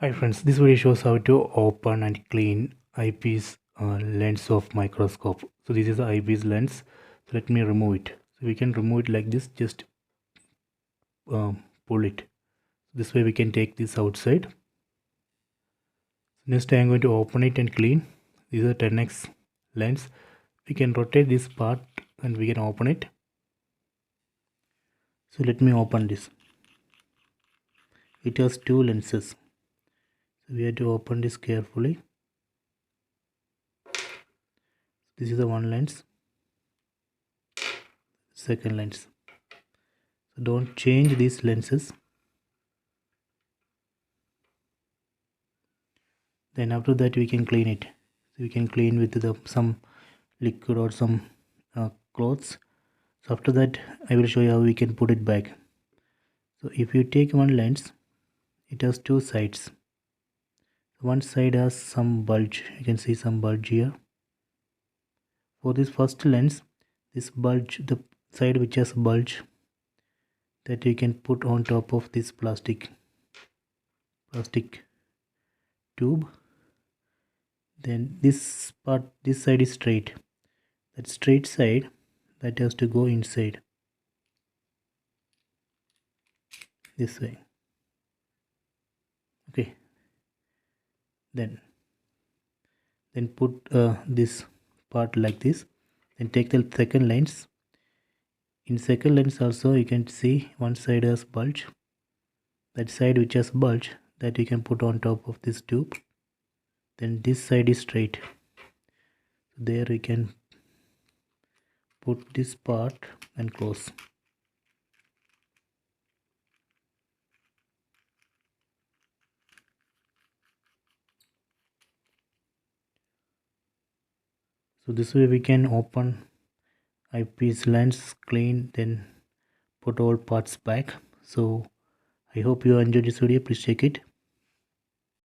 Hi friends, this video shows how to open and clean eyepiece lens of microscope. So this is the eyepiece lens. So let me remove it. So we can remove it like this, just pull it. This way we can take this outside. Next I am going to open it and clean. This is a 10x lens. We can rotate this part and we can open it. So let me open this. It has two lenses. So we have to open this carefully. This is the one lens, second lens. So don't change these lenses. Then after that we can clean it. So we can clean with some liquid or some clothes. So after that I will show you how we can put it back. So if you take one lens, it has two sides. One side has some bulge, you can see some bulge here. For this first lens, this bulge, the side which has bulge, that you can put on top of this plastic tube. Then this part, this side is straight. That straight side, that has to go inside this way. Okay, then put this part like this. Then take the second lens. In second lens also you can see one side has bulge. That side which has bulge, that you can put on top of this tube. Then this side is straight. There we can put this part and close. So this way we can open eyepiece lens, clean, then put all parts back. So I hope you enjoyed this video. Please check it.